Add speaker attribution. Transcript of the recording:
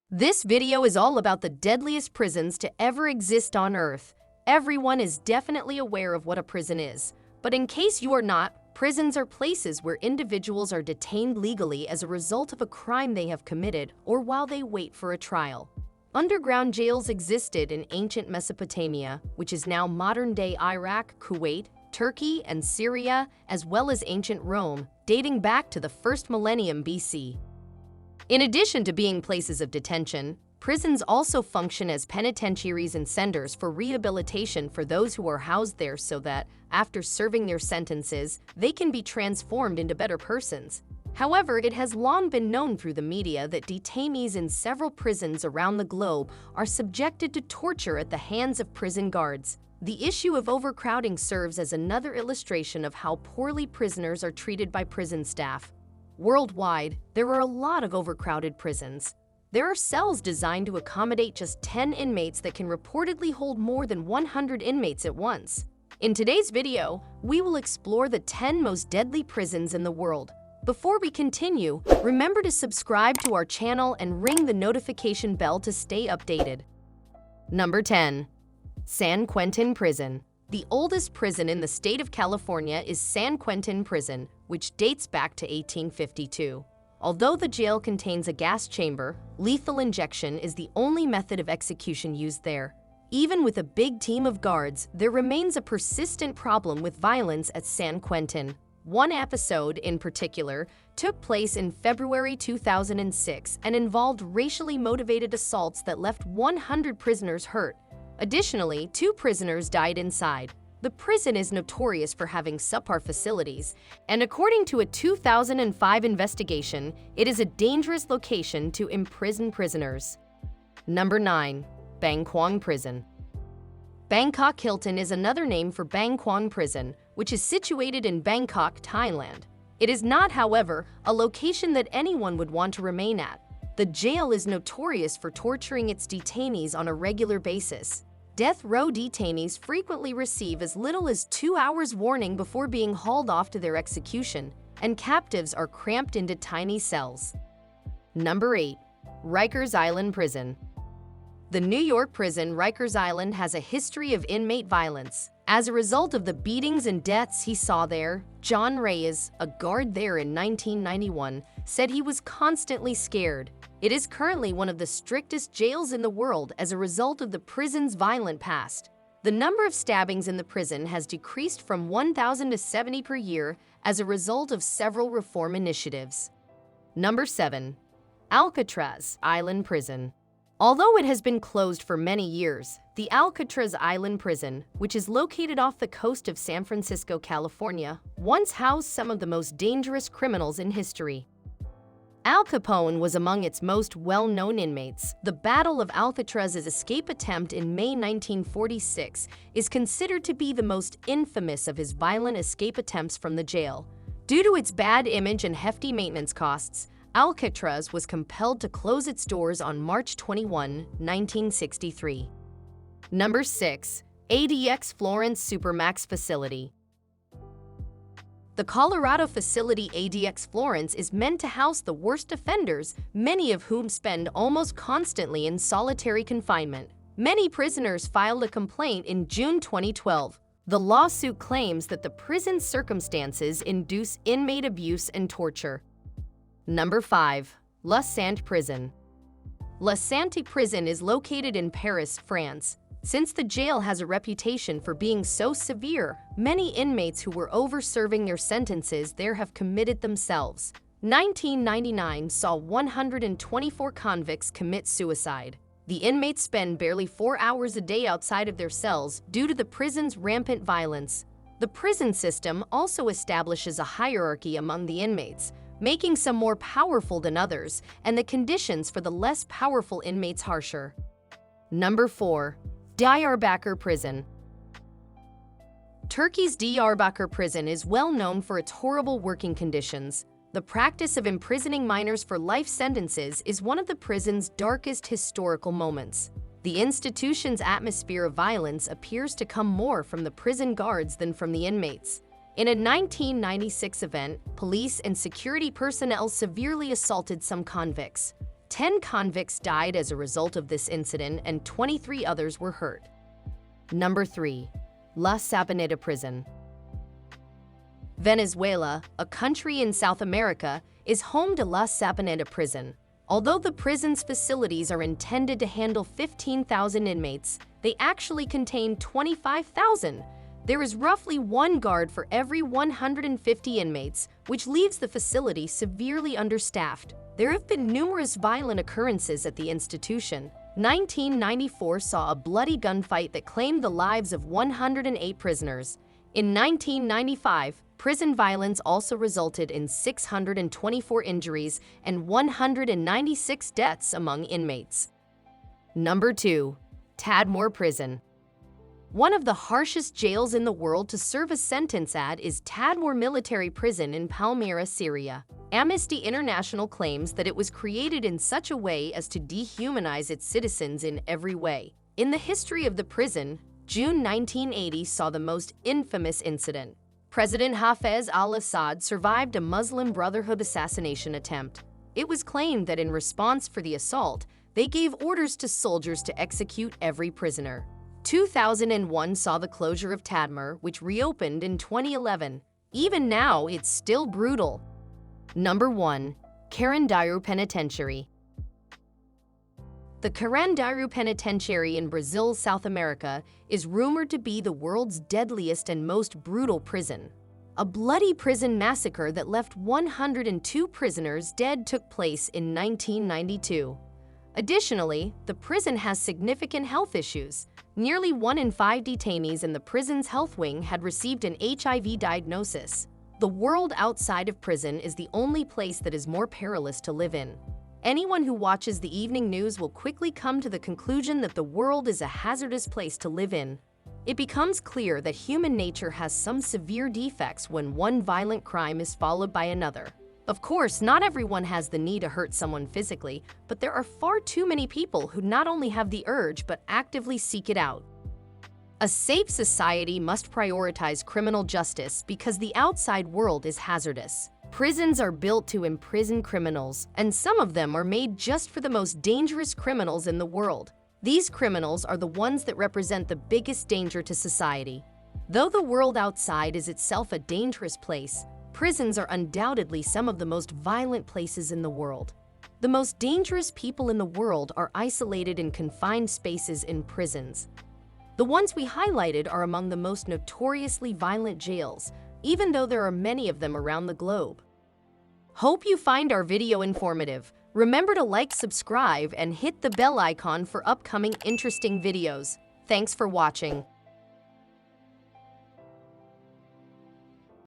Speaker 1: This video is all about the deadliest prisons to ever exist on Earth. Everyone is definitely aware of what a prison is. But in case you are not, prisons are places where individuals are detained legally as a result of a crime they have committed or while they wait for a trial. Underground jails existed in ancient Mesopotamia, which is now modern-day Iraq, Kuwait, Turkey, and Syria, as well as ancient Rome, dating back to the first millennium BC. In addition to being places of detention, prisons also function as penitentiaries and centers for rehabilitation for those who are housed there so that, after serving their sentences, they can be transformed into better persons. However, it has long been known through the media that detainees in several prisons around the globe are subjected to torture at the hands of prison guards. The issue of overcrowding serves as another illustration of how poorly prisoners are treated by prison staff. Worldwide, there are a lot of overcrowded prisons. There are cells designed to accommodate just 10 inmates that can reportedly hold more than 100 inmates at once. In today's video, we will explore the 10 most deadly prisons in the world. Before we continue, remember to subscribe to our channel and ring the notification bell to stay updated. Number 10. San Quentin Prison. The oldest prison in the state of California is San Quentin Prison, which dates back to 1852. Although the jail contains a gas chamber, lethal injection is the only method of execution used there. Even with a big team of guards, there remains a persistent problem with violence at San Quentin. One episode, in particular, took place in February 2006 and involved racially motivated assaults that left 100 prisoners hurt. Additionally, 2 prisoners died inside. The prison is notorious for having subpar facilities, and according to a 2005 investigation, it is a dangerous location to imprison prisoners. Number 9. Bangkok Prison. Bangkok Hilton is another name for Bangkok Prison, which is situated in Bangkok, Thailand. It is not, however, a location that anyone would want to remain at. The jail is notorious for torturing its detainees on a regular basis. Death row detainees frequently receive as little as 2 hours warning before being hauled off to their execution, and captives are cramped into tiny cells. Number 8. Rikers Island Prison. The New York prison Rikers Island has a history of inmate violence. As a result of the beatings and deaths he saw there, John Reyes, a guard there in 1991, said he was constantly scared. It is currently one of the strictest jails in the world as a result of the prison's violent past. The number of stabbings in the prison has decreased from 1,000 to 70 per year as a result of several reform initiatives. Number 7. Alcatraz Island Prison. Although it has been closed for many years, the Alcatraz Island Prison, which is located off the coast of San Francisco, California, once housed some of the most dangerous criminals in history. Al Capone was among its most well-known inmates. The Battle of Alcatraz's escape attempt in May 1946 is considered to be the most infamous of his violent escape attempts from the jail. Due to its bad image and hefty maintenance costs, Alcatraz was compelled to close its doors on March 21, 1963. Number 6. ADX Florence Supermax Facility. The Colorado facility ADX Florence is meant to house the worst offenders, many of whom spend almost constantly in solitary confinement. Many prisoners filed a complaint in June 2012. The lawsuit claims that the prison's circumstances induce inmate abuse and torture. Number 5. La Sante Prison. La Sante Prison is located in Paris, France. Since the jail has a reputation for being so severe, many inmates who were over-serving their sentences there have committed themselves. 1999 saw 124 convicts commit suicide. The inmates spend barely 4 hours a day outside of their cells due to the prison's rampant violence. The prison system also establishes a hierarchy among the inmates, making some more powerful than others, and the conditions for the less powerful inmates harsher. Number 4. Diyarbakir Prison. Turkey's Diyarbakir Prison is well known for its horrible working conditions. The practice of imprisoning minors for life sentences is one of the prison's darkest historical moments. The institution's atmosphere of violence appears to come more from the prison guards than from the inmates. In a 1996 event, police and security personnel severely assaulted some convicts. 10 convicts died as a result of this incident and 23 others were hurt. Number 3. La Sabana Prison. Venezuela, a country in South America, is home to La Sabana Prison. Although the prison's facilities are intended to handle 15,000 inmates, they actually contain 25,000. There is roughly one guard for every 150 inmates, which leaves the facility severely understaffed. There have been numerous violent occurrences at the institution. 1994 saw a bloody gunfight that claimed the lives of 108 prisoners. In 1995, prison violence also resulted in 624 injuries and 196 deaths among inmates. Number 2. Tadmor Prison. One of the harshest jails in the world to serve a sentence at is Tadmor Military Prison in Palmyra, Syria. Amnesty International claims that it was created in such a way as to dehumanize its citizens in every way. In the history of the prison, June 1980 saw the most infamous incident. President Hafez al-Assad survived a Muslim Brotherhood assassination attempt. It was claimed that in response for the assault, they gave orders to soldiers to execute every prisoner. 2001 saw the closure of Tadmor, which reopened in 2011. Even now, it's still brutal. Number 1. Dyer Penitentiary. The Dyer Penitentiary in Brazil, South America, is rumored to be the world's deadliest and most brutal prison. A bloody prison massacre that left 102 prisoners dead took place in 1992. Additionally, the prison has significant health issues. Nearly 1 in 5 detainees in the prison's health wing had received an HIV diagnosis. The world outside of prison is the only place that is more perilous to live in. Anyone who watches the evening news will quickly come to the conclusion that the world is a hazardous place to live in. It becomes clear that human nature has some severe defects when one violent crime is followed by another. Of course, not everyone has the need to hurt someone physically, but there are far too many people who not only have the urge but actively seek it out. A safe society must prioritize criminal justice because the outside world is hazardous. Prisons are built to imprison criminals, and some of them are made just for the most dangerous criminals in the world. These criminals are the ones that represent the biggest danger to society. Though the world outside is itself a dangerous place, prisons are undoubtedly some of the most violent places in the world. The most dangerous people in the world are isolated in confined spaces in prisons. The ones we highlighted are among the most notoriously violent jails, even though there are many of them around the globe. Hope you find our video informative. Remember to like, subscribe, and hit the bell icon for upcoming interesting videos. Thanks for watching.